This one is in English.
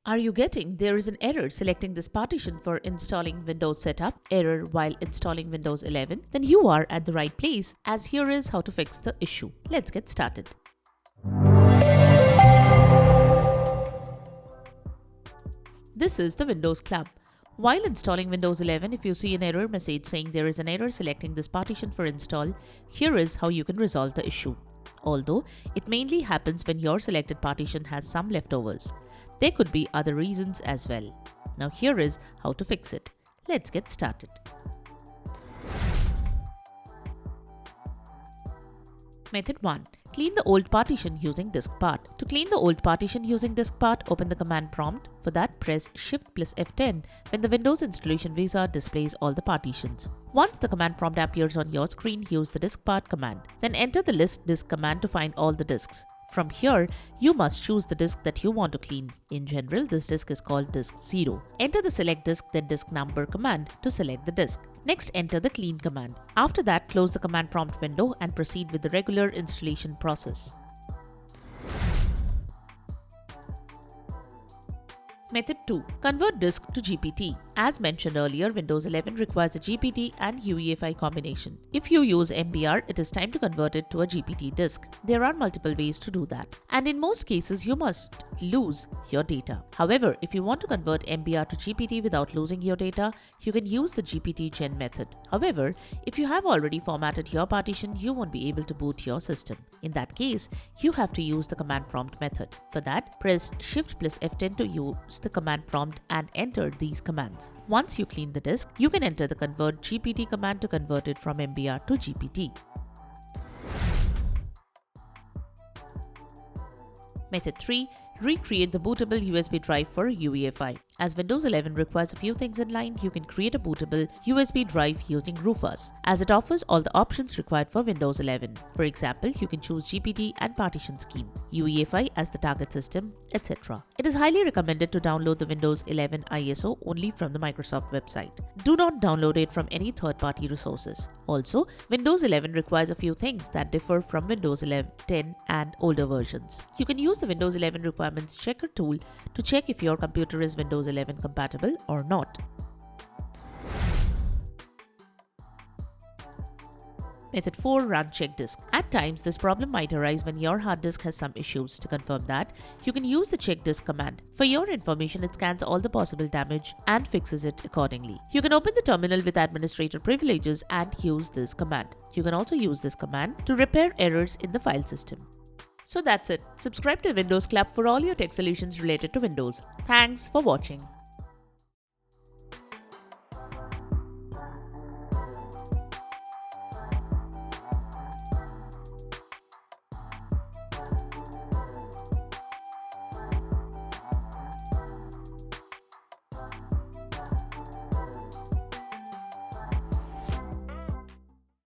Are you getting there is an error selecting this partition for installing Windows Setup, error while installing Windows 11? Then you are at the right place, as here is how to fix the issue. Let's get started. This is the Windows Club. While installing Windows 11, if you see an error message saying there is an error selecting this partition for install, here is how you can resolve the issue. Although it mainly happens when your selected partition has some leftovers. There could be other reasons as well. Now here is how to fix it. Let's get started. Method 1. Clean the old partition using DISKPART. To clean the old partition using DISKPART, open the command prompt. For that, press Shift plus F10 when the Windows installation wizard displays all the partitions. Once the command prompt appears on your screen, use the DISKPART command. Then enter the list disk command to find all the disks. From here, you must choose the disk that you want to clean. In general, this disk is called disk 0. Enter the select disk then disk number command to select the disk. Next, enter the clean command. After that, close the command prompt window and proceed with the regular installation process. Method 2. Convert disk to GPT. As mentioned earlier, Windows 11 requires a GPT and UEFI combination. If you use MBR, it is time to convert it to a GPT disk. There are multiple ways to do that. And in most cases, you must lose your data. However, if you want to convert MBR to GPT without losing your data, you can use the GPT gen method. However, if you have already formatted your partition, you won't be able to boot your system. In that case, you have to use the command prompt method. For that, press Shift plus F10 to use the command prompt and enter these commands. Once you clean the disk, you can enter the convert GPT command to convert it from MBR to GPT. Method 3. Recreate the bootable USB drive for UEFI. As Windows 11 requires a few things in line, you can create a bootable USB drive using Rufus, as it offers all the options required for Windows 11. For example, you can choose GPT and partition scheme, UEFI as the target system, etc. It is highly recommended to download the Windows 11 ISO only from the Microsoft website. Do not download it from any third-party resources. Also, Windows 11 requires a few things that differ from Windows 11, 10 and older versions. You can use the Windows 11 requirements checker tool to check if your computer is Windows 11 compatible or not. Method 4. Run check disk. At times, this problem might arise when your hard disk has some issues. To confirm that, you can use the check disk command. For your information, it scans all the possible damage and fixes it accordingly. You can open the terminal with administrator privileges and use this command. You can also use this command to repair errors in the file system. So that's it. Subscribe to Windows Club for all your tech solutions related to Windows. Thanks for watching.